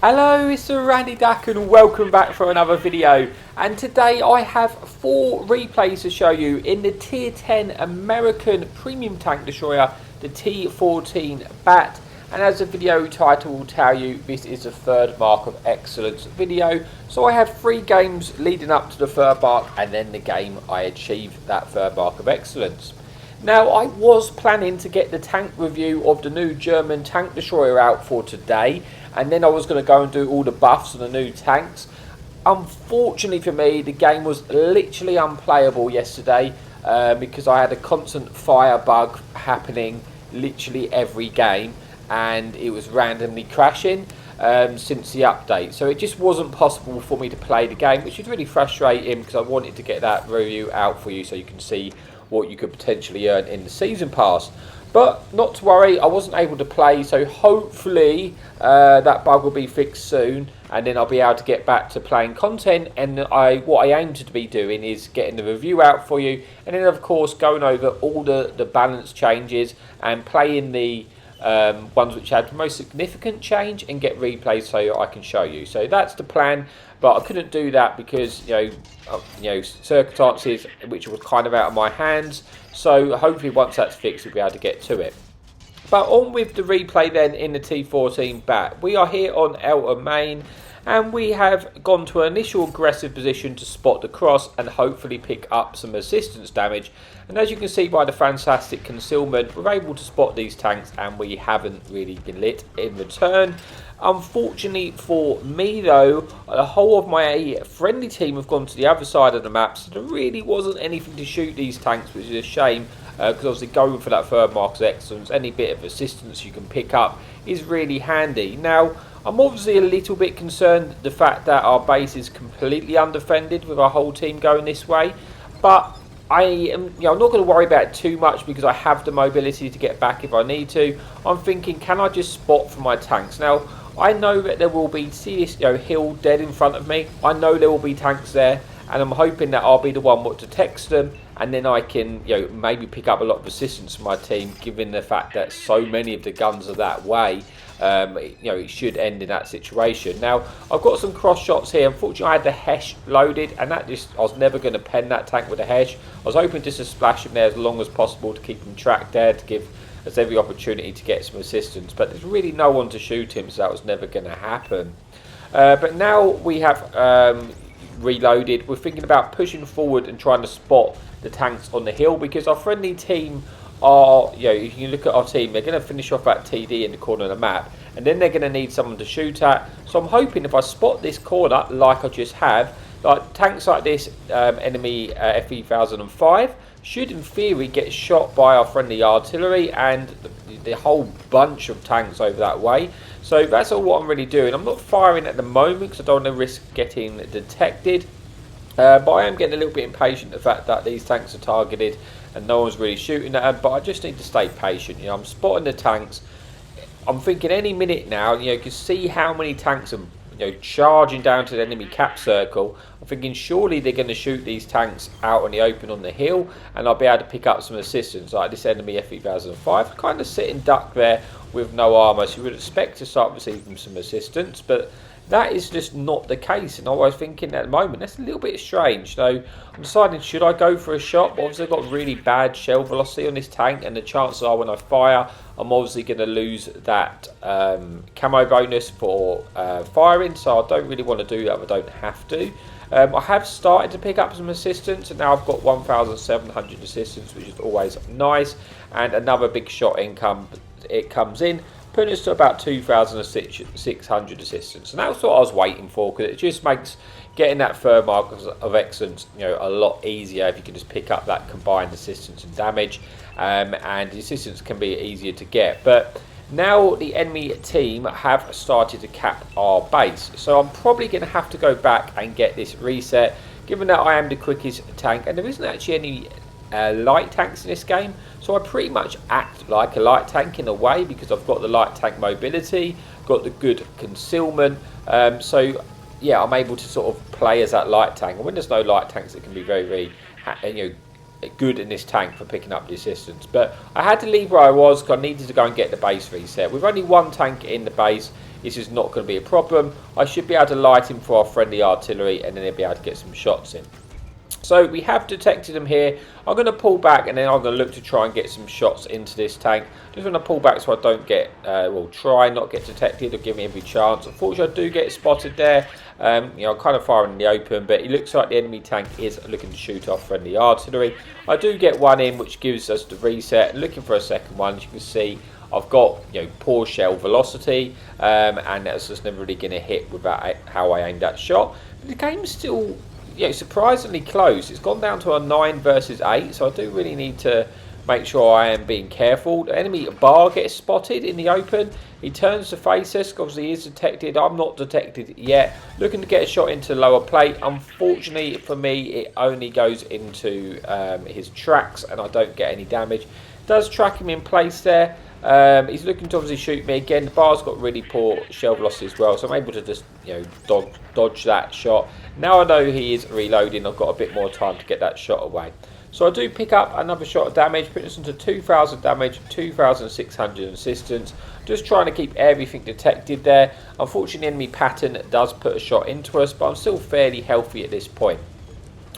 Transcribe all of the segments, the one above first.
Hello, it's Randy Duck and welcome back for another video. And today I have 4 replays to show you in the Tier 10 American Premium Tank Destroyer, the T114 Batt. And as the video title will tell you, this is the third mark of excellence video. So I have 3 games leading up to the third mark, and then the game I achieved that third mark of excellence. Now, I was planning to get the tank review of the new German tank destroyer out for today, and then I was going to go and do all the buffs on the new tanks. Unfortunately for me, the game was literally unplayable yesterday because I had a constant fire bug happening literally every game, and it was randomly crashing since the update. So it just wasn't possible for me to play the game, which is really frustrating because I wanted to get that review out for you so you can see what you could potentially earn in the season pass. But not to worry, I wasn't able to play, so hopefully that bug will be fixed soon, and then I'll be able to get back to playing content. And what I aim to be doing is getting the review out for you, and then of course going over all the balance changes and playing the ones which had the most significant change and get replays so I can show you. So that's the plan, but I couldn't do that because circumstances which was kind of out of my hands. So hopefully once that's fixed we'll be able to get to it. But on with the replay then in the T114 Batt. We are here on Alamein, and we have gone to an initial aggressive position to spot the cross and hopefully pick up some resistance damage. And as you can see by the fantastic concealment, we're able to spot these tanks and we haven't really been lit in return. Unfortunately for me though, the whole of my friendly team have gone to the other side of the map, so there really wasn't anything to shoot these tanks, which is a shame because obviously going for that third mark of excellence, any bit of assistance you can pick up is really handy. Now, I'm obviously a little bit concerned the fact that our base is completely undefended with our whole team going this way, but I'm not going to worry about it too much because I have the mobility to get back if I need to. I'm thinking, can I just spot for my tanks? Now, I know that there will be, see this hill dead in front of me, I know there will be tanks there, and I'm hoping that I'll be the one that detects them, and then I can maybe pick up a lot of assistance from my team, given the fact that so many of the guns are that way. It should end in that situation. Now, I've got some cross shots here. Unfortunately, I had the Hesh loaded, and I was never going to pen that tank with a Hesh. I was hoping just to splash him there as long as possible to keep him tracked there, to give us every opportunity to get some assistance. But there's really no one to shoot him, so that was never going to happen. But now we have reloaded. We're thinking about pushing forward and trying to spot the tanks on the hill, because our friendly team are, if you look at our team, they're going to finish off at TD in the corner of the map, and then they're going to need someone to shoot at. So I'm hoping if I spot this corner like I just have, like tanks like this, enemy FE1005 should in theory get shot by our friendly artillery and the whole bunch of tanks over that way. So that's all what I'm really doing. I'm not firing at the moment because I don't want to risk getting detected. But I am getting a little bit impatient the fact that these tanks are targeted and no one's really shooting at them. But I just need to stay patient. I'm spotting the tanks. I'm thinking any minute now, you can see how many tanks are charging down to the enemy cap circle. I'm thinking surely they're going to shoot these tanks out in the open on the hill, and I'll be able to pick up some assistance like this enemy FE1005 kind of sitting duck there with no armour, so you would expect to start receiving some assistance, but that is just not the case. And I was thinking at the moment that's a little bit strange. So I'm deciding, should I go for a shot? But obviously I've got really bad shell velocity on this tank, and the chances are when I fire I'm obviously going to lose that camo bonus for firing, so I don't really want to do that, but I don't have to. I have started to pick up some assistance, and now I've got 1,700 assistance, which is always nice, and another big shot income it comes in, putting us to about 2,600 assistance. And that's what I was waiting for, because it just makes getting that third mark of excellence a lot easier if you can just pick up that combined assistance and damage, and the assistance can be easier to get. But now the enemy team have started to cap our base, so I'm probably going to have to go back and get this reset, given that I am the quickest tank and there isn't actually any light tanks in this game. So I pretty much act like a light tank in a way, because I've got the light tank mobility, got the good concealment, so yeah, I'm able to sort of play as that light tank. And when there's no light tanks, it can be very, very good in this tank for picking up the assistance. But I had to leave where I was because I needed to go and get the base reset. With only one tank in the base, this is not going to be a problem. I should be able to light him for our friendly artillery, and then they'll be able to get some shots in. So we have detected them here. I'm going to pull back, and then I'm going to look to try and get some shots into this tank. Just want to pull back so I don't get, well, try not get detected or give me every chance. Unfortunately, I do get spotted there. You know, I'm kind of firing in the open, but it looks like the enemy tank is looking to shoot our friendly artillery. I do get one in, which gives us the reset. Looking for a second one. As you can see, I've got, you know, poor shell velocity, and that's just never really going to hit without how I aimed that shot. But the game's still, you know, surprisingly close. It's gone down to a 9 versus 8, so I do really need to make sure I am being careful. The enemy bar gets spotted in the open. He turns to face us. Obviously, he is detected. I'm not detected yet. Looking to get a shot into the lower plate. Unfortunately for me, it only goes into his tracks, and I don't get any damage. Does track him in place there. He's looking to obviously shoot me again. The bar's got really poor shell velocity as well, so I'm able to just, you know, dodge that shot. Now I know he is reloading. I've got a bit more time to get that shot away. So I do pick up another shot of damage, putting us into 2,000 damage, 2,600 assistance. Just trying to keep everything detected there. Unfortunately, the enemy pattern does put a shot into us, but I'm still fairly healthy at this point.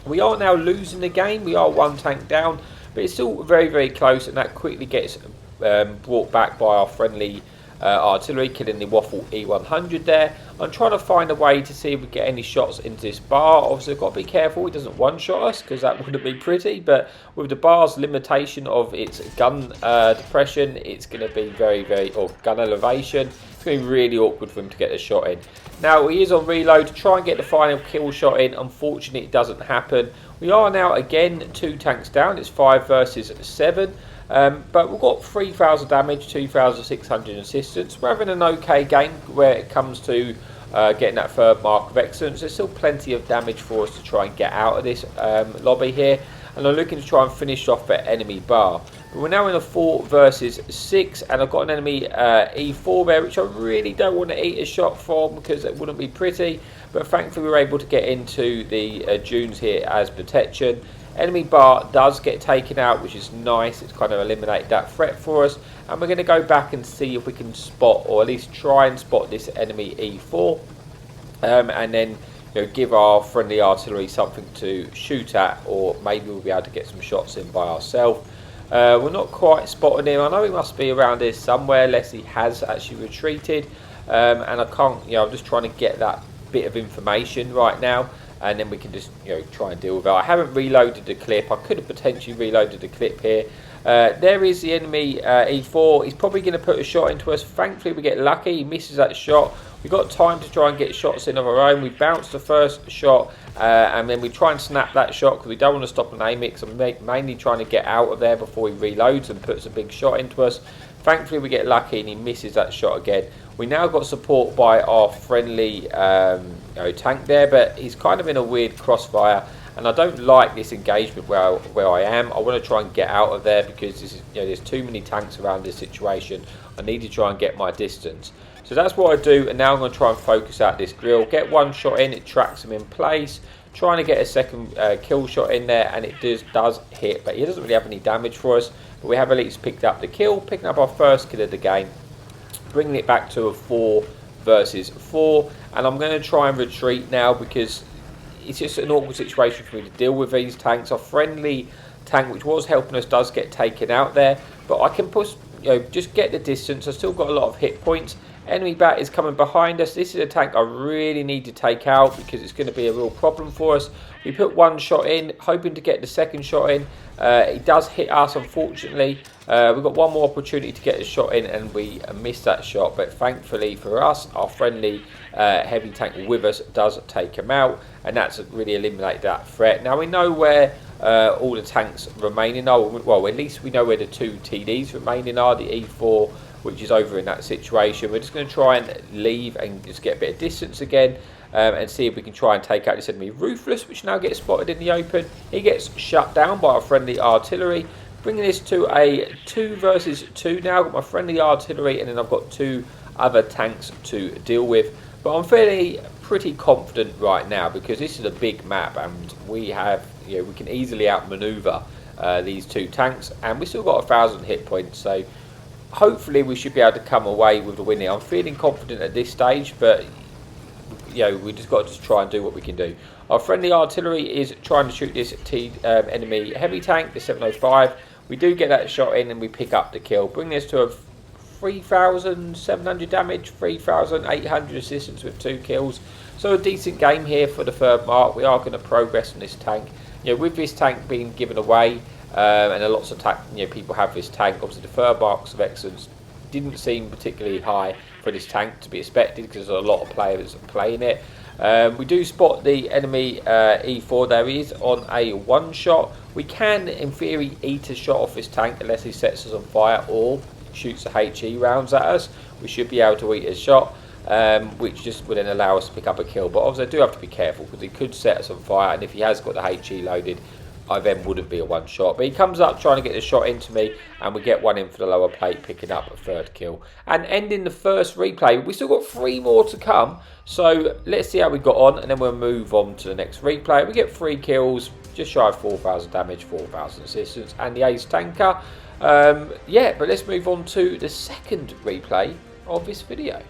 We are now losing the game. We are one tank down, but it's still very, very close, and that quickly gets brought back by our friendly artillery, killing the Waffle E100 there. I'm trying to find a way to see if we get any shots into this bar. Obviously, I've got to be careful he doesn't one-shot us, because that wouldn't be pretty, but with the bar's limitation of its gun depression, it's going to be very, very, or gun elevation, it's going to be really awkward for him to get the shot in. Now, he is on reload to try and get the final kill shot in. Unfortunately, it doesn't happen. We are now, again, 2 tanks down. It's 5 versus 7. But we've got 3,000 damage, 2,600 assistance. We're having an okay game where it comes to getting that third mark of excellence. There's still plenty of damage for us to try and get out of this lobby here. And I'm looking to try and finish off that enemy bar. But we're now in a 4 versus 6. And I've got an enemy E4 there, which I really don't want to eat a shot from, because it wouldn't be pretty. But thankfully we were able to get into the dunes here as protection. Enemy bar does get taken out, which is nice. It's kind of eliminated that threat for us. And we're going to go back and see if we can spot, or at least try and spot, this enemy E4. And then, you know, give our friendly artillery something to shoot at, or maybe we'll be able to get some shots in by ourselves. We're not quite spotting him. I know he must be around here somewhere, unless he has actually retreated. And I can't, you know, I'm just trying to get that bit of information right now, and then we can just, you know, try and deal with it. I haven't reloaded the clip. I could have potentially reloaded the clip here. There is the enemy E4. He's probably going to put a shot into us. Thankfully, we get lucky. He misses that shot. We've got time to try and get shots in of our own. We bounce the first shot, and then we try and snap that shot, because we don't want to stop an aim mix. I'm mainly trying to get out of there before he reloads and puts a big shot into us. Thankfully, we get lucky and he misses that shot again. We now got support by our friendly you know, tank there, but he's kind of in a weird crossfire, and I don't like this engagement where I am. I want to try and get out of there, because this is, you know, there's too many tanks around this situation. I need to try and get my distance. So that's what I do, and now I'm going to try and focus out this grill. Get one shot in, it tracks him in place. Trying to get a second kill shot in there, and it does hit, but he doesn't really have any damage for us. But we have at least picked up the kill, picking up our first kill of the game, bringing it back to a 4 versus 4. And I'm going to try and retreat now, because it's just an awkward situation for me to deal with these tanks. Our friendly tank, which was helping us, does get taken out there, but I can push, you know, just get the distance. I've still got a lot of hit points. Enemy Batt is coming behind us. This is a tank I really need to take out, because it's going to be a real problem for us. We put one shot in, hoping to get the second shot in. It does hit us, unfortunately. We've got one more opportunity to get a shot in, and we missed that shot. But thankfully for us, our friendly heavy tank with us does take him out, and that's really eliminated that threat. Now we know where all the tanks remaining are. Well, at least we know where the 2 TDs remaining are, the E4, which is over in that situation. We're just going to try and leave and just get a bit of distance again, and see if we can try and take out this enemy Ruthless, which now gets spotted in the open. He gets shut down by our friendly artillery, bringing this to a 2 versus 2 now. I've got my friendly artillery, and then I've got 2 other tanks to deal with. But I'm feeling pretty confident right now, because this is a big map, and we have, you know, we can easily outmaneuver these 2 tanks, and we still got 1,000 hit points. So hopefully we should be able to come away with the win here. I'm feeling confident at this stage, but we just got to try and do what we can do. Our friendly artillery is trying to shoot this enemy heavy tank, the 705. We do get that shot in and we pick up the kill, bringing us to a 3,700 damage, 3,800 assistance with 2 kills. So a decent game here for the third mark. We are going to progress on this tank. With this tank being given away, and a lots of people have this tank. Obviously, the third marks of excellence didn't seem particularly high for this tank to be expected because there's a lot of players playing it. We do spot the enemy E4. There he is on a one-shot. We can, in theory, eat a shot off this tank unless he sets us on fire or shoots the HE rounds at us. We should be able to eat a shot, which just would then allow us to pick up a kill. But obviously I do have to be careful because he could set us on fire, and if he has got the HE loaded, I then wouldn't be a one shot. But he comes up trying to get the shot into me, and we get one in for the lower plate, picking up a third kill. And ending the first replay. We still got 3 more to come, so let's see how we got on, and then we'll move on to the next replay. We get 3 kills, just shy of 4,000 damage, 4,000 assistance, and the ace tanker. But let's move on to the second replay of this video.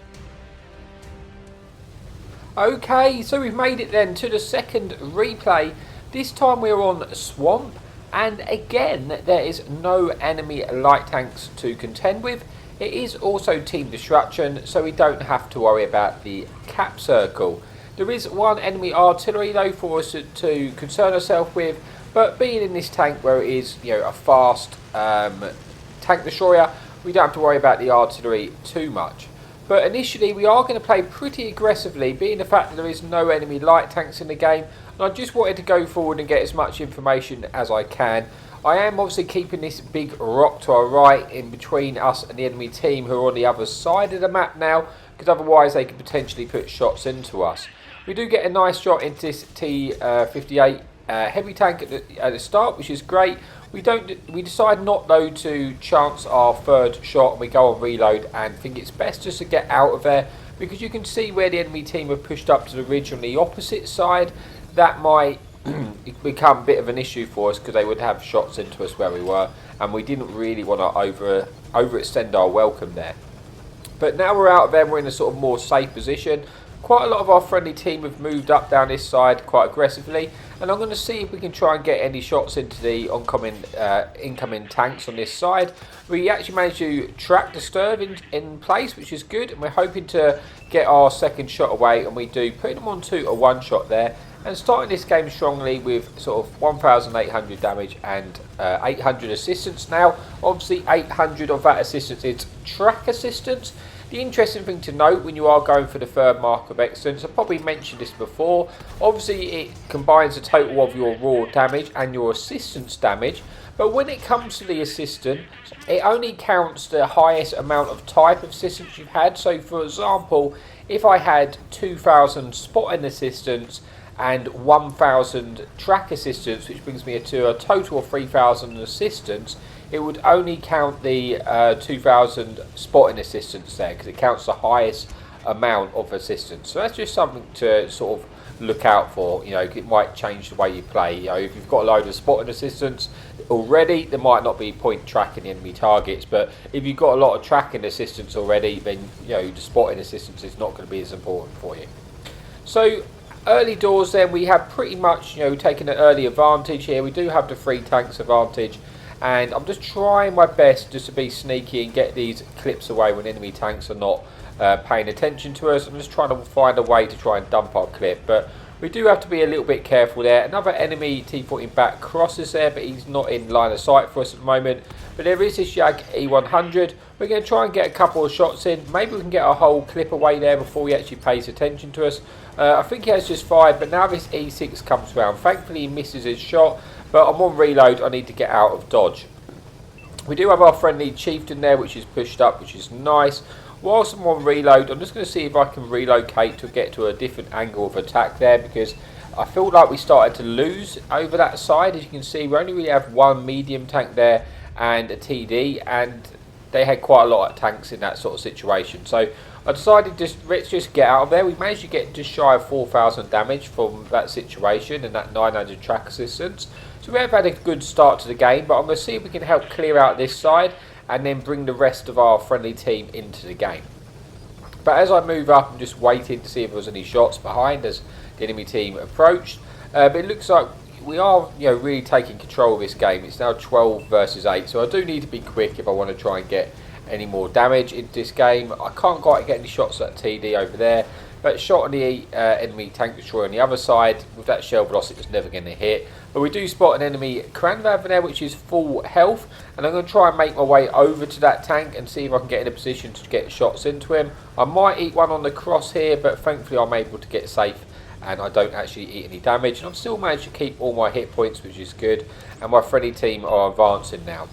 Okay, so we've made it then to the second replay. This time we're on Swamp, and again there is no enemy light tanks to contend with. It is also team destruction, so we don't have to worry about the cap circle. There is one enemy artillery though for us to concern ourselves with, but being in this tank where it is a fast tank destroyer, we don't have to worry about the artillery too much. But initially we are going to play pretty aggressively, being the fact that there is no enemy light tanks in the game. And I just wanted to go forward and get as much information as I can. I am obviously keeping this big rock to our right in between us and the enemy team who are on the other side of the map now, because otherwise they could potentially put shots into us. We do get a nice shot into this T-58 heavy tank at the start, which is great. We decide not though to chance our third shot, and we go on reload and think it's best just to get out of there, because you can see where the enemy team have pushed up to the ridge on the opposite side. That might become a bit of an issue for us because they would have shots into us where we were, and we didn't really want to overextend our welcome there. But now we're out of there, we're in a sort of more safe position. Quite a lot of our friendly team have moved up down this side quite aggressively, and I'm going to see if we can try and get any shots into the incoming tanks on this side. We actually managed to track the Sturv in place, which is good, and we're hoping to get our second shot away, and we do, putting them onto a one shot there. And starting this game strongly with sort of 1,800 damage and 800 assistance. Now, obviously 800 of that assistance is track assistance. The interesting thing to note when you are going for the third mark of excellence, I probably mentioned this before, obviously it combines the total of your raw damage and your assistance damage, but when it comes to the assistance, it only counts the highest amount of type of assistance you've had. So for example, if I had 2,000 spotting assistance and 1,000 track assistance, which brings me to a total of 3,000 assistance, it would only count the 2,000 spotting assistance there, because it counts the highest amount of assistance. So that's just something to sort of look out for. It might change the way you play. If you've got a load of spotting assistance already, there might not be point tracking the enemy targets, but if you've got a lot of tracking assistance already, then the spotting assistance is not going to be as important for you. So early doors then, we have pretty much taken an early advantage here. We do have the 3 tanks advantage, and I'm just trying my best just to be sneaky and get these clips away when enemy tanks are not paying attention to us. I'm just trying to find a way to try and dump our clip, but we do have to be a little bit careful there. Another enemy T114 Batt crosses there, but he's not in line of sight for us at the moment. But there is this Jag E100. We're going to try and get a couple of shots in. Maybe we can get our whole clip away there before he actually pays attention to us. I think he has just fired, but now this E6 comes round. Thankfully he misses his shot, but I'm on reload. I need to get out of dodge. We do have our friendly chieftain there, which is pushed up, which is nice. Whilst I'm on reload, I'm just going to see if I can relocate to get to a different angle of attack there, because I feel like we started to lose over that side. As you can see, we only really have one medium tank there and a TD, and they had quite a lot of tanks in that sort of situation. So I decided let's just get out of there. We managed to get just shy of 4,000 damage from that situation and that 900 track assistance. So we have had a good start to the game, but I'm going to see if we can help clear out this side and then bring the rest of our friendly team into the game. But as I move up, I'm just waiting to see if there was any shots behind as the enemy team approached. But it looks like we are, really taking control of this game. It's now 12 versus 8, so I do need to be quick if I want to try and get any more damage into this game. I can't quite get any shots at TD over there, but shot on the enemy tank destroyer on the other side. With that shell velocity, it's never going to hit. But we do spot an enemy Kranvav there, which is full health, and I'm going to try and make my way over to that tank and see if I can get in a position to get shots into him. I might eat one on the cross here, but thankfully I'm able to get safe and I don't actually eat any damage, and I'm still managed to keep all my hit points, which is good, and my friendly team are advancing now.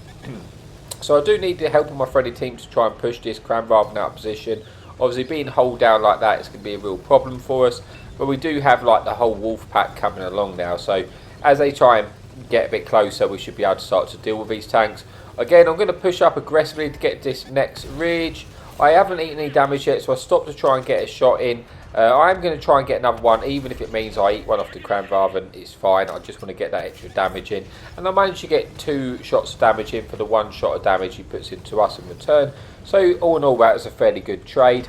So I do need the help of my friendly team to try and push this Kranvav out of position. Obviously being hold down like that is going to be a real problem for us, but we do have like the whole wolf pack coming along now, so as they try and get a bit closer, we should be able to start to deal with these tanks. Again, I'm going to push up aggressively to get this next ridge. I haven't eaten any damage yet, so I stopped to try and get a shot in. I am going to try and get another one, even if it means I eat one off the Kranvav, and it's fine. I just want to get that extra damage in. And I managed to get 2 shots of damage in for the 1 shot of damage he puts into us in return. So all in all, that was a fairly good trade.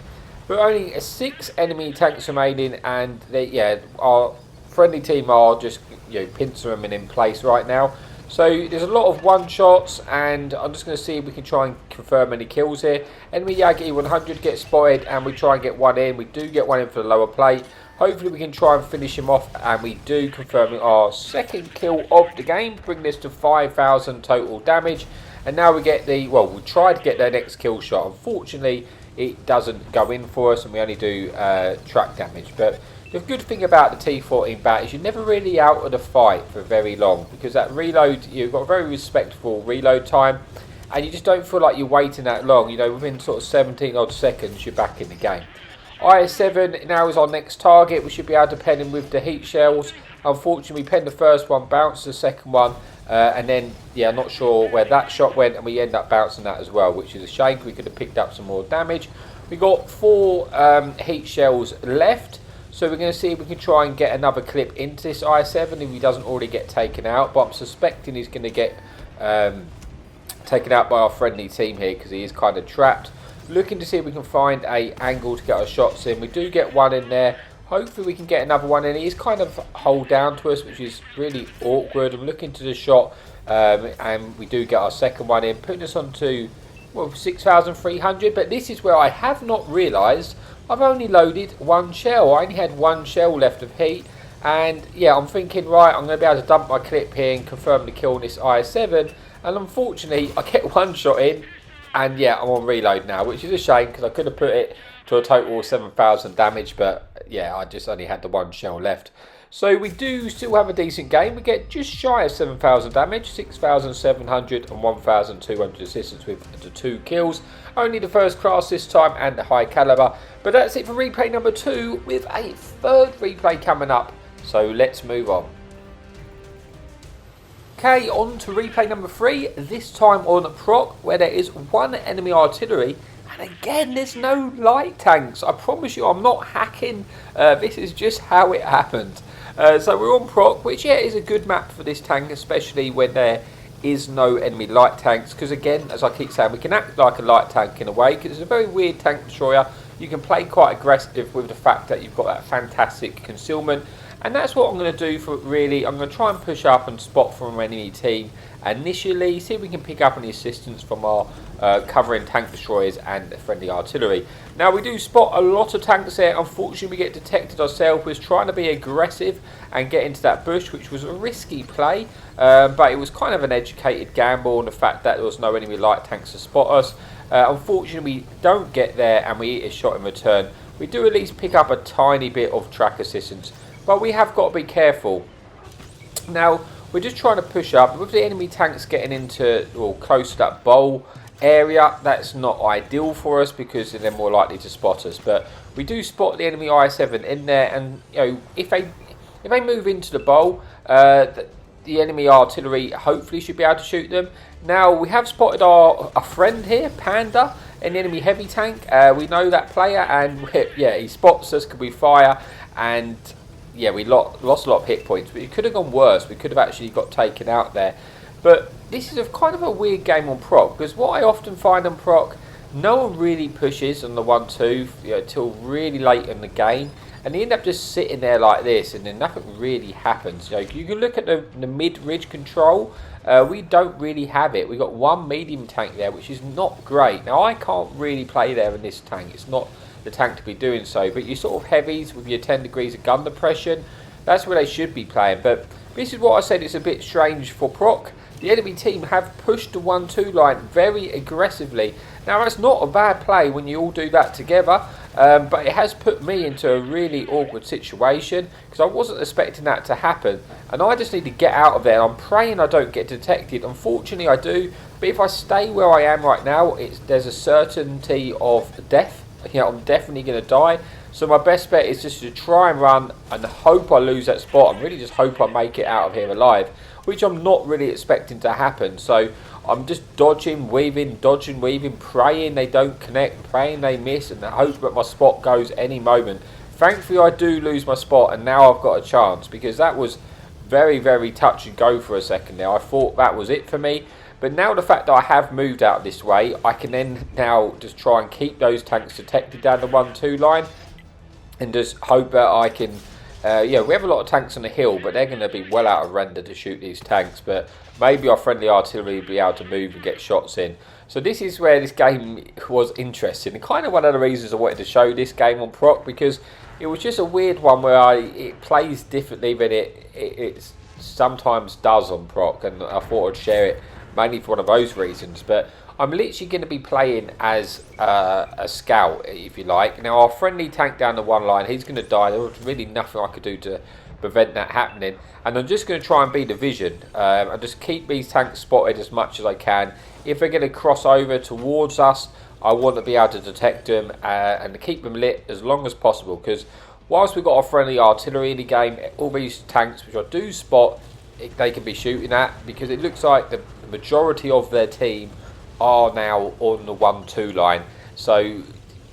But only 6 enemy tanks remaining, and our friendly team are just pincering in place right now. So there's a lot of one-shots, and I'm just going to see if we can try and confirm any kills here. Enemy Yagi 100 gets spotted, and we try and get one in. We do get one in for the lower plate. Hopefully we can try and finish him off, and we do, confirming our 2nd kill of the game, bring this to 5,000 total damage. And now we get we tried to get their next kill shot. Unfortunately, it doesn't go in for us, and we only do track damage. But the good thing about the T114 Batt is you're never really out of the fight for very long, because that reload, you've got a very respectable reload time, and you just don't feel like you're waiting that long. Within sort of 17 odd seconds, you're back in the game. IS-7 now is our next target. We should be able to pen him with the heat shells. Unfortunately, we penned the first one, bounced the second one, and then, I'm not sure where that shot went, and we end up bouncing that as well, which is a shame. We could have picked up some more damage. We got 4 heat shells left. So we're going to see if we can try and get another clip into this IS-7 if he doesn't already get taken out. But I'm suspecting he's going to get taken out by our friendly team here, because he is kind of trapped. Looking to see if we can find a angle to get our shots in. We do get one in there. Hopefully we can get another one in. He's kind of hold down to us, which is really awkward. I'm looking to the shot, and we do get our second one in, putting us on to 6,300. But this is where I have not realised I've only loaded 1 shell. I only had 1 shell left of heat, and I'm thinking, right, I'm going to be able to dump my clip here and confirm the kill on this IS-7, and unfortunately I get 1 shot in, and I'm on reload now, which is a shame, because I could have put it to a total of 7,000 damage, but I just only had the 1 shell left. So we do still have a decent game. We get just shy of 7,000 damage, 6,700 and 1,200 assistance with the 2 kills. Only the first class this time and the high caliber. But that's it for replay number 2, with a 3rd replay coming up. So let's move on. Okay, on to replay number 3, this time on Proc, where there is 1 enemy artillery. And again, there's no light tanks. I promise you, I'm not hacking. This is just how it happened. So we're on Proc, which is a good map for this tank, especially when there is no enemy light tanks. Because again, as I keep saying, we can act like a light tank in a way, because it's a very weird tank destroyer. You can play quite aggressive with the fact that you've got that fantastic concealment. And that's what I'm going to do for really. I'm going to try and push up and spot from an enemy team initially, see if we can pick up any assistance from our covering tank destroyers and friendly artillery. Now we do spot a lot of tanks there. Unfortunately, we get detected ourselves. We're trying to be aggressive and get into that bush, which was a risky play, but it was kind of an educated gamble on the fact that there was no enemy light tanks to spot us. Unfortunately, we don't get there and we eat a shot in return. We do at least pick up a tiny bit of track assistance, but we have got to be careful. Now, we're just trying to push up. With the enemy tanks getting into, or close to that bowl area, that's not ideal for us, because they're more likely to spot us. But we do spot the enemy IS-7 in there, and if they move into the bowl, the enemy artillery hopefully should be able to shoot them. Now, we have spotted our friend here, Panda, an enemy heavy tank. We know that player, and he spots us, could we fire, and we lost a lot of hit points, but it could have gone worse. We could have actually got taken out there. But this is a kind of a weird game on Proc, because what I often find on Proc, no one really pushes on the 1-2 till really late in the game, and they end up just sitting there like this, and then nothing really happens. You can look at the mid-ridge control. We don't really have it. We've got one medium tank there, which is not great. Now, I can't really play there in this tank. It's not the tank to be doing so, but your sort of heavies with your 10 degrees of gun depression, that's where they should be playing. But this is what I said, it's a bit strange for Proc. The enemy team have pushed the 1-2 line very aggressively. Now, that's not a bad play when you all do that together, but it has put me into a really awkward situation because I wasn't expecting that to happen, and I just need to get out of there. I'm praying I don't get detected. Unfortunately, I do, but if I stay where I am right now, there's a certainty of death. I'm definitely going to die. So my best bet is just to try and run and hope I lose that spot. I really just hope I make it out of here alive, which I'm not really expecting to happen. So I'm just dodging, weaving, praying they don't connect, praying they miss, and hope that my spot goes any moment. Thankfully, I do lose my spot, and now I've got a chance, because that was very, very touch and go for a second there. I thought that was it for me. But now the fact that I have moved out this way, I can then now just try and keep those tanks detected down the 1-2 line, and just hope that I can... we have a lot of tanks on the hill, but they're going to be well out of render to shoot these tanks. But maybe our friendly artillery will be able to move and get shots in. So this is where this game was interesting. And kind of one of the reasons I wanted to show this game on Proc, because it was just a weird one where it plays differently than it sometimes does on Proc. And I thought I'd share it mainly for one of those reasons. But I'm literally going to be playing as a scout, if you like. Now, our friendly tank down the one line, he's going to die. There was really nothing I could do to prevent that happening. And I'm just going to try and be the vision. And just keep these tanks spotted as much as I can. If they're going to cross over towards us, I want to be able to detect them and to keep them lit as long as possible. Because whilst we've got our friendly artillery in the game, all these tanks, which I do spot, they can be shooting at. Because it looks like the majority of their team are now on the 1-2 line, so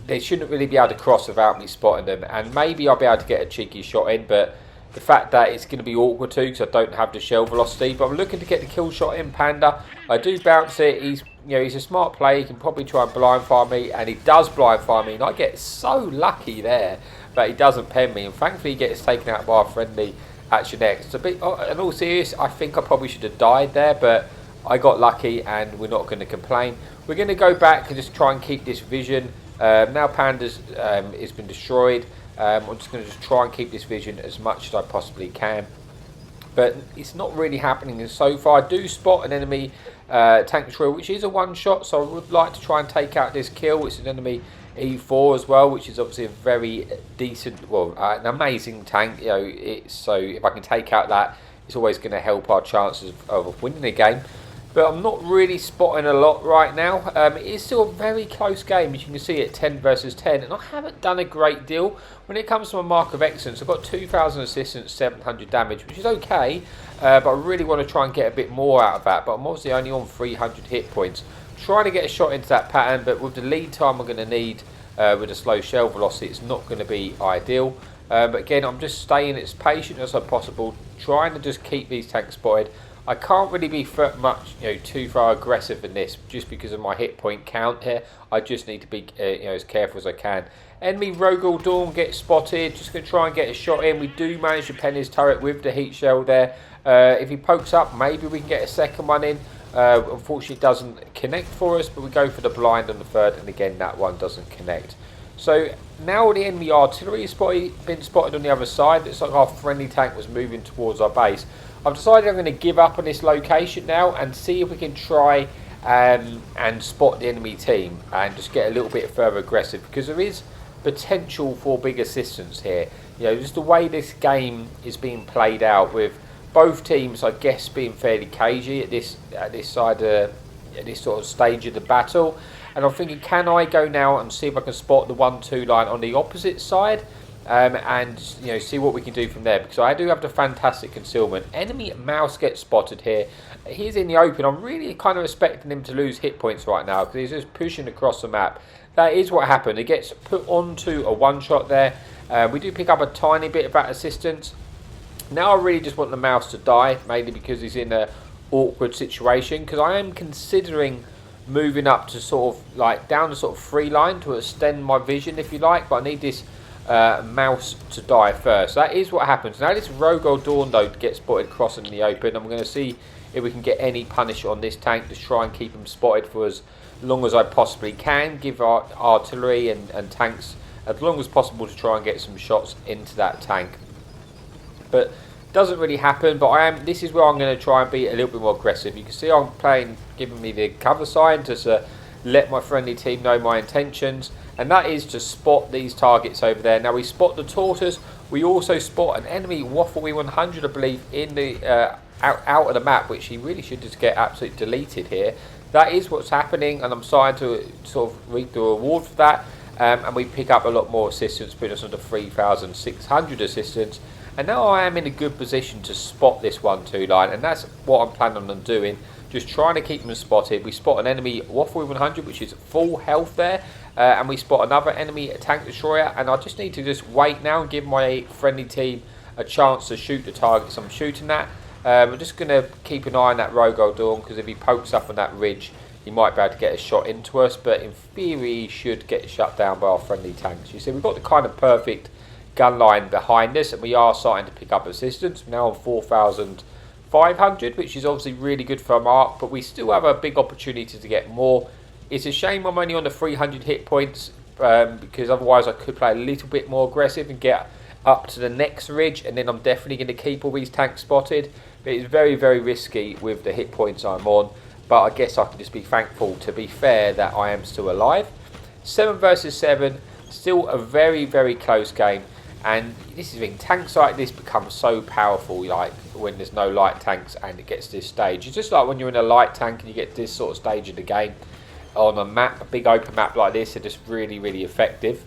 they shouldn't really be able to cross without me spotting them, and maybe I'll be able to get a cheeky shot in. But the fact that it's going to be awkward too, because I don't have the shell velocity. But I'm looking to get the kill shot in Panda. I do bounce it. He's a smart player. He can probably try and blind fire me, and he does blind fire me, and I get so lucky there that he doesn't pen me, and thankfully he gets taken out by our friendly Action X. It's a bit, in all seriousness, I think I probably should have died there, but I got lucky, and we're not going to complain. We're going to go back and just try and keep this vision. Now Panda's has been destroyed. I'm just going to just try and keep this vision as much as I possibly can. But it's not really happening so far. I do spot an enemy tank destroyer, which is a one-shot, so I would like to try and take out this kill. It's an enemy E4 as well, which is obviously a very decent, well, an amazing tank. So if I can take out that, it's always going to help our chances of winning the game. But I'm not really spotting a lot right now. It is still a very close game, as you can see, at 10 versus 10. And I haven't done a great deal. When it comes to my mark of excellence, I've got 2,000 assistance, 700 damage, which is okay. But I really want to try and get a bit more out of that. But I'm obviously only on 300 hit points. Trying to get a shot into that pattern, but with the lead time I'm going to need with a slow shell velocity, it's not going to be ideal. But again, I'm just staying as patient as possible, trying to just keep these tanks spotted. I can't really be too far aggressive in this, just because of my hit point count here. I just need to be as careful as I can. Enemy Rogel Dawn gets spotted. Just going to try and get a shot in. We do manage to pen his turret with the heat shell there. If he pokes up, maybe we can get a second one in. Unfortunately, it doesn't connect for us, but we go for the blind on the third, and again, that one doesn't connect. So now the enemy artillery has been spotted on the other side. It's like our friendly tank was moving towards our base. I've decided I'm going to give up on this location now and see if we can try and spot the enemy team and just get a little bit further aggressive, because there is potential for big assistance here. Just the way this game is being played out, with both teams, I guess, being fairly cagey at this side of this sort of stage of the battle. And I'm thinking, can I go now and see if I can spot the 1-2 line on the opposite side? And see what we can do from there, because I do have the fantastic concealment. Enemy mouse gets spotted here. He's in the open. I'm really kind of expecting him to lose hit points right now, because he's just pushing across the map. That is what happened. He gets put onto a one-shot there. We do pick up a tiny bit of that assistance. Now I really just want the mouse to die, mainly because he's in a awkward situation, because I am considering moving up to sort of like down the sort of 3 line to extend my vision, if you like, but I need this mouse to die first. That is what happens. Now this Rogue Old Dawn though gets spotted crossing in the open. I'm going to see if we can get any punish on this tank to try and keep him spotted for as long as I possibly can. Give our artillery and tanks as long as possible to try and get some shots into that tank. But doesn't really happen. But this is where I'm going to try and be a little bit more aggressive. You can see I'm playing, giving me the cover sign to let my friendly team know my intentions, and that is to spot these targets over there. Now we spot the tortoise. We also spot an enemy Waffle W100, I believe, in the out of the map, which he really should just get absolutely deleted here. That is what's happening, and I'm starting to sort of reap the reward for that. And we pick up a lot more assistance, putting us under 3,600 assistance. And now I am in a good position to spot this 1-2 line, and that's what I'm planning on doing. Just trying to keep them spotted. We spot an enemy Waffle 100, which is full health there, and we spot another enemy tank destroyer. And I just need to just wait now and give my friendly team a chance to shoot the targets I'm shooting at. I'm just going to keep an eye on that Rogue Old Dawn, because if he pokes up on that ridge, he might be able to get a shot into us. But in theory, he should get shut down by our friendly tanks. You see, we've got the kind of perfect gun line behind us, and we are starting to pick up assistance. We're now on 4,500, which is obviously really good for a mark, but we still have a big opportunity to get more. It's a shame I'm only on the 300 hit points, because otherwise I could play a little bit more aggressive and get up to the next ridge, and then I'm definitely going to keep all these tanks spotted. But it's very, very risky with the hit points I'm on, but I guess I can just be thankful, to be fair, that I am still alive. 7 versus 7, still a very, very close game. And this is the thing, tanks like this become so powerful, like when there's no light tanks and it gets to this stage. It's just like when you're in a light tank and you get to this sort of stage of the game on a map, a big open map like this, they're just really, really effective.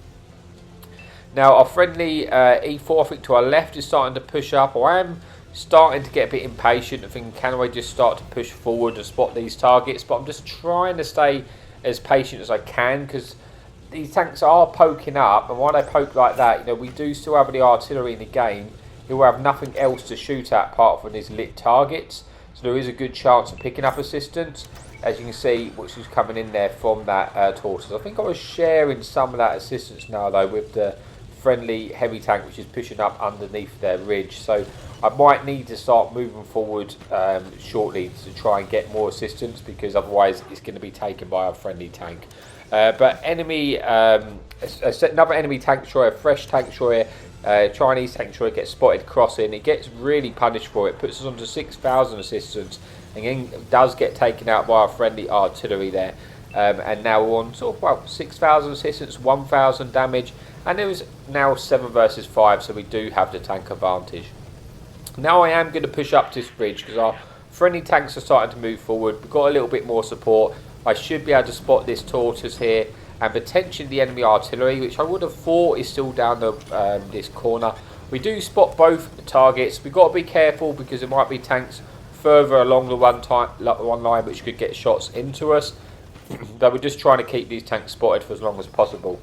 Now our friendly E4, I think to our left, is starting to push up. I am starting to get a bit impatient and thinking, can I just start to push forward and spot these targets? But I'm just trying to stay as patient as I can, because these tanks are poking up, and while they poke like that, you know, we do still have the artillery in the game. It will have nothing else to shoot at apart from these lit targets, so there is a good chance of picking up assistance, as you can see, which is coming in there from that tortoise. I think I was sharing some of that assistance now though with the friendly heavy tank, which is pushing up underneath their ridge, so I might need to start moving forward shortly to try and get more assistance, because otherwise it's going to be taken by our friendly tank. But enemy, another enemy tank destroyer, fresh tank destroyer, Chinese tank destroyer gets spotted crossing. It gets really punished for it, puts us onto 6,000 assistance, and then does get taken out by our friendly artillery there. And now we're on sort of, well, 6,000 assistance, 1,000 damage, and it was now 7 versus 5, so we do have the tank advantage. Now I am going to push up this bridge, because our friendly tanks are starting to move forward. We've got a little bit more support. I should be able to spot this tortoise here, and potentially the enemy artillery, which I would have thought is still down this corner. We do spot both targets. We've got to be careful, because there might be tanks further along the one line which could get shots into us. But we're just trying to keep these tanks spotted for as long as possible.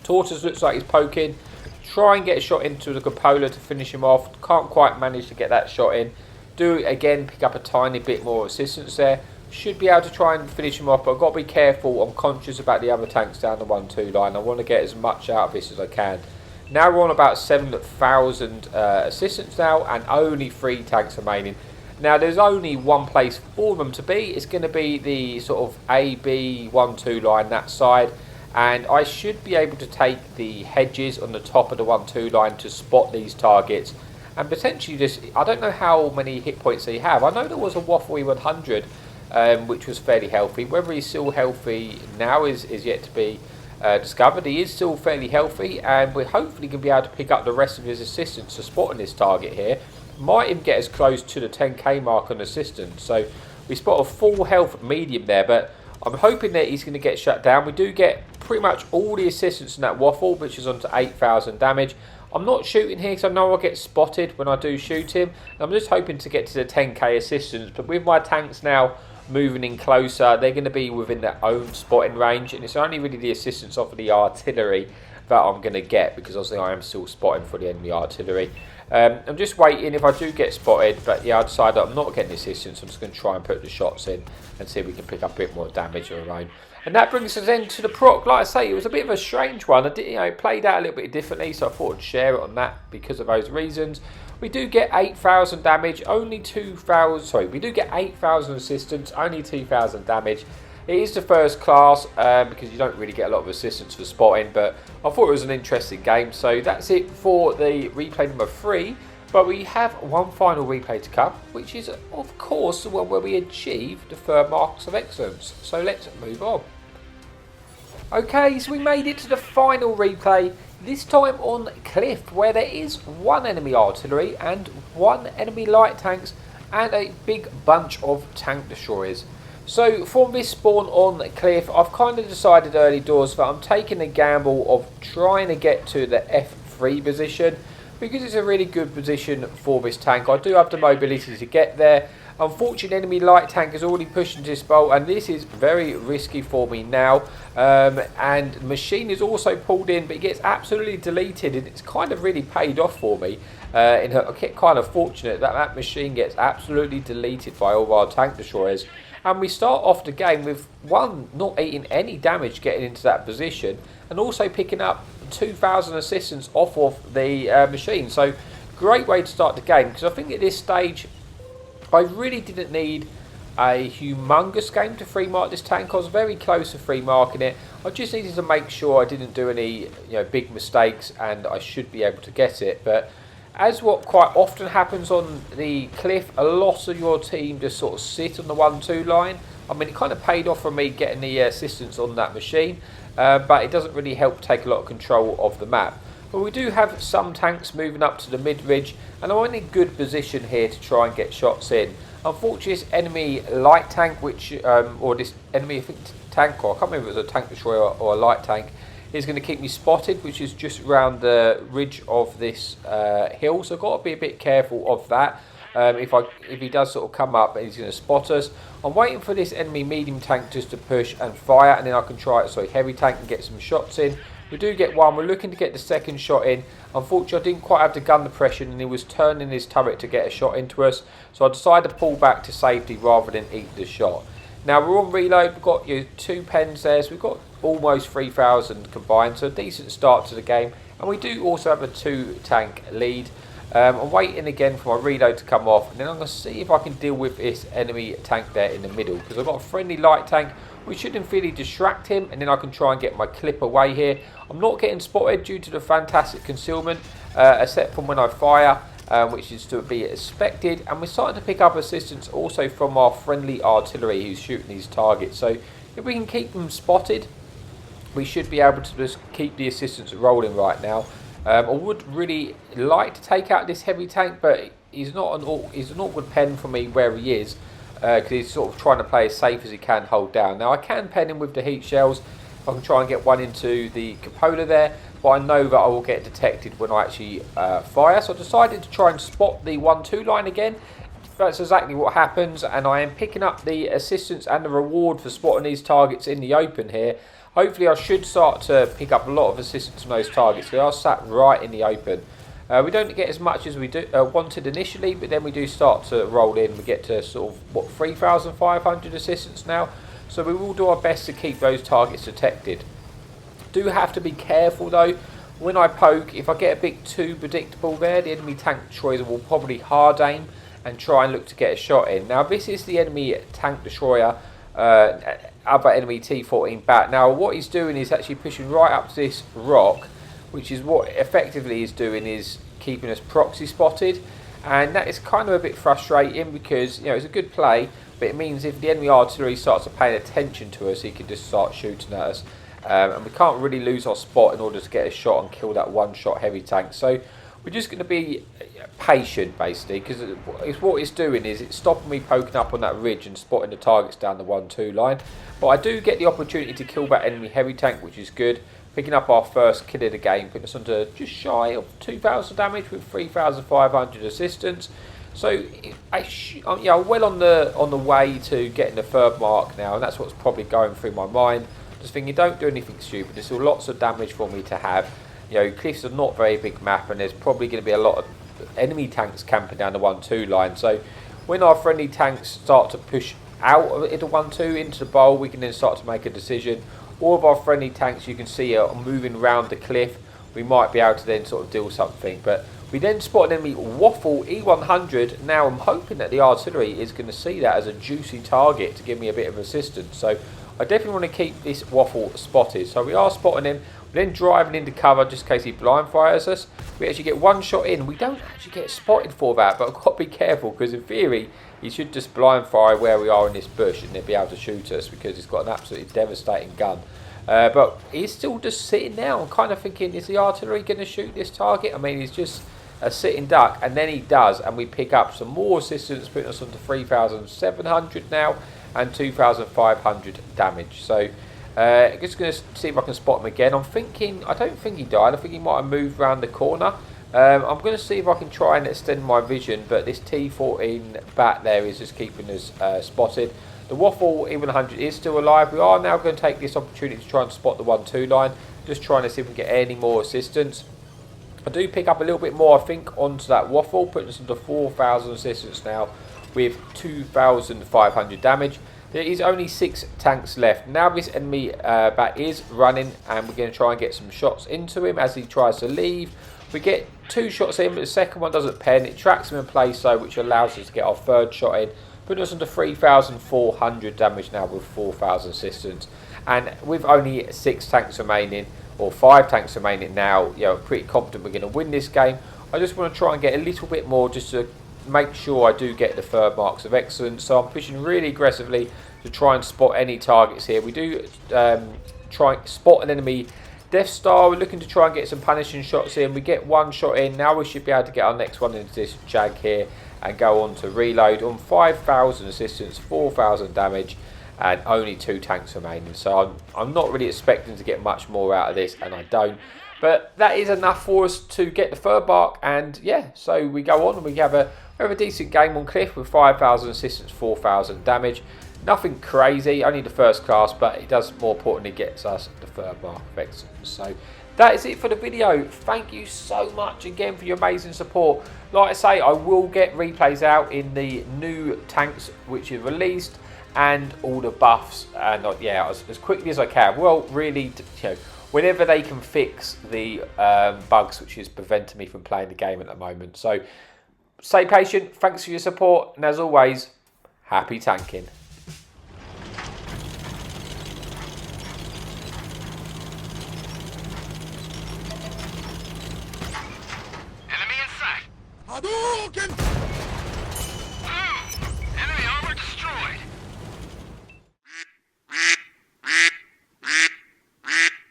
Tortoise looks like he's poking. Try and get a shot into the cupola to finish him off. Can't quite manage to get that shot in. Do again pick up a tiny bit more assistance there. Should be able to try and finish him off, but I've got to be careful. I'm conscious about the other tanks down the 1-2 line. I want to get as much out of this as I can. Now we're on about 7,000 assistance now, and only 3 tanks remaining. Now there's only one place for them to be. It's going to be the sort of A-B 1-2 line, that side. And I should be able to take the hedges on the top of the 1-2 line to spot these targets. And potentially just, I don't know how many hit points they have. I know there was a Waffle 100, which was fairly healthy. Whether he's still healthy now is yet to be discovered. He is still fairly healthy, and we're hopefully going to be able to pick up the rest of his assistance to spotting this target here. Might even get as close to the 10k mark on assistance. So we spot a full health medium there, but I'm hoping that he's going to get shut down. We do get pretty much all the assistance in that Waffle, which is onto 8,000 damage. I'm not shooting here because I know I'll get spotted when I do shoot him. I'm just hoping to get to the 10k assistance, but with my tanks now moving in closer, they're going to be within their own spotting range, and it's only really the assistance off of the artillery that I'm going to get, because obviously I am still spotting for the enemy artillery. I'm just waiting if I do get spotted, but yeah, I decided I'm not getting assistance. I'm just going to try and put the shots in and see if we can pick up a bit more damage of our own. And that brings us then to the proc. Like I say, it was a bit of a strange one. I did, it played out a little bit differently, so I thought I'd share it on that because of those reasons. We do get 8,000 damage, only 2,000. Sorry, we do get 8,000 assistance, only 2,000 damage. It is the first class because you don't really get a lot of assistance for spotting, but I thought it was an interesting game. So that's it for the replay number 3. But we have one final replay to come, which is, of course, the one where we achieve the 3rd Marks of Excellence. So let's move on. Okay, so we made it to the final replay, this time on Cliff, where there is 1 enemy artillery and 1 enemy light tanks and a big bunch of tank destroyers. So for this spawn on Cliff, I've kind of decided early doors that I'm taking a gamble of trying to get to the F3 position, because it's a really good position for this tank. I do have the mobility to get there. Unfortunately, enemy light tank is already pushing this bolt, and this is very risky for me now. And machine is also pulled in, but it gets absolutely deleted, and it's kind of really paid off for me. I get kind of fortunate that that machine gets absolutely deleted by all our tank destroyers. And we start off the game with 1 not eating any damage getting into that position, and also picking up 2,000 assistance off of the machine. So great way to start the game, because I think at this stage I really didn't need a humongous game to free mark this tank. I was very close to free marking it. I just needed to make sure I didn't do any big mistakes, and I should be able to get it. But as what quite often happens on the Cliff, a lot of your team just sort of sit on the 1-2 line. I mean, it kind of paid off for me getting the assistance on that machine, but it doesn't really help take a lot of control of the map. But we do have some tanks moving up to the mid-ridge, and I'm in a good position here to try and get shots in. Unfortunately, this enemy light tank, or this enemy, I think, tank, or I can't remember if it was a tank destroyer or a light tank, is going to keep me spotted, which is just around the ridge of this hill. So I've got to be a bit careful of that. If he does sort of come up and he's going to spot us. I'm waiting for this enemy medium tank just to push and fire, and then I can try it, heavy tank, and get some shots in. We do get 1. We're looking to get the 2nd shot in. Unfortunately, I didn't quite have the gun depression, and he was turning his turret to get a shot into us. So I decided to pull back to safety rather than eat the shot. Now we're on reload. We've got 2 pens there, so we've got almost 3,000 combined, so a decent start to the game. And we do also have a 2 tank lead. I'm waiting again for my reload to come off, and then I'm going to see if I can deal with this enemy tank there in the middle, because I've got a friendly light tank which should in theory distract him, and then I can try and get my clip away here. I'm not getting spotted due to the fantastic concealment, except from when I fire, which is to be expected. And we're starting to pick up assistance also from our friendly artillery who's shooting these targets. So if we can keep them spotted, we should be able to just keep the assistance rolling right now. I would really like to take out this heavy tank, but he's an awkward pen for me where he is, because he's sort of trying to play as safe as he can hold down. Now I can pen him with the heat shells. I can try and get one into the cupola there, but I know that I will get detected when I actually fire. So I decided to try and spot the 1-2 line again. That's exactly what happens, and I am picking up the assistance and the reward for spotting these targets in the open here. Hopefully I should start to pick up a lot of assistance from those targets. They are sat right in the open. We don't get as much as we wanted initially, but then we do start to roll in. We get to sort of, 3,500 assistance now. So we will do our best to keep those targets detected. Do have to be careful though. When I poke, if I get a bit too predictable there, the enemy tank destroyer will probably hard aim and try and look to get a shot in. Now this is the enemy tank destroyer, other enemy T114 Batt. Now what he's doing is actually pushing right up to this rock, which is what effectively he's doing is keeping us proxy spotted, and that is kind of a bit frustrating because it's a good play, but it means if the enemy artillery starts to pay attention to us, he can just start shooting at us, and we can't really lose our spot in order to get a shot and kill that one-shot heavy tank. So we're just going to be patient basically, because what it's doing is it's stopping me poking up on that ridge and spotting the targets down the 1-2 line. But I do get the opportunity to kill that enemy heavy tank, which is good. Picking up our first kill of the game, putting us onto just shy of 2,000 damage with 3,500 assistance. So I'm well on the way to getting the 3rd mark now, and that's what's probably going through my mind. Just thinking, don't do anything stupid. There's still lots of damage for me to have. Cliffs are not a very big map, and there's probably going to be a lot of enemy tanks camping down the 1-2 line. So when our friendly tanks start to push out of the 1-2 into the bowl, we can then start to make a decision. All of our friendly tanks, you can see, are moving around the cliff. We might be able to then sort of deal something. But we then spot an enemy Waffle E100. Now I'm hoping that the artillery is going to see that as a juicy target to give me a bit of assistance. So I definitely want to keep this Waffle spotted. So we are spotting him. We're then driving into cover just in case he blind fires us. We actually get one shot in. We don't actually get spotted for that, but I've got to be careful because in theory he should just blind fire where we are in this bush and they'll be able to shoot us because he's got an absolutely devastating gun. But he's still just sitting there. I'm kind of thinking, is the artillery going to shoot this target? I mean, he's just a sitting duck, and then he does, and we pick up some more assistance, putting us on to 3,700 now and 2,500 damage. So just going to see if I can spot him again. I'm thinking, I don't think he died. I think he might have moved around the corner. I'm going to see if I can try and extend my vision, but this T114 Batt there is just keeping us spotted. The Waffle E100 is still alive. We are now going to take this opportunity to try and spot the 1-2 line, just trying to see if we can get any more assistance. I do pick up a little bit more, I think, onto that Waffle, putting us into 4,000 assistance now with 2,500 damage. There is only 6 tanks left. Now this enemy Batt is running, and we're going to try and get some shots into him as he tries to leave. We get 2 shots in, but the second one doesn't pen. It tracks him in place, so which allows us to get our 3rd shot in, putting us into 3,400 damage now with 4,000 assistance. And with only 6 tanks remaining, or 5 tanks remaining now, you know, pretty confident we're going to win this game. I just want to try and get a little bit more just to make sure I do get the 3rd marks of excellence. So I'm pushing really aggressively to try and spot any targets here. We do try and spot an enemy Death Star. We're looking to try and get some punishing shots in. We get 1 shot in. Now we should be able to get our next one into this Jag here and go on to reload on 5,000 assistance, 4,000 damage, and only 2 tanks remaining. So I'm not really expecting to get much more out of this, and I don't. But that is enough for us to get the 3rd mark, and yeah, so we go on and we have a decent game on Cliff with 5,000 assistance, 4,000 damage. Nothing crazy, only the 1st class, but it does, more importantly, gets us the 3rd mark of excellence. So that is it for the video. Thank you so much again for your amazing support. Like I say, I will get replays out in the new tanks which are released and all the buffs, and yeah, as quickly as I can. Well, really, you know, whenever they can fix the bugs which is preventing me from playing the game at the moment. So stay patient, thanks for your support, and as always, happy tanking. Hadouken!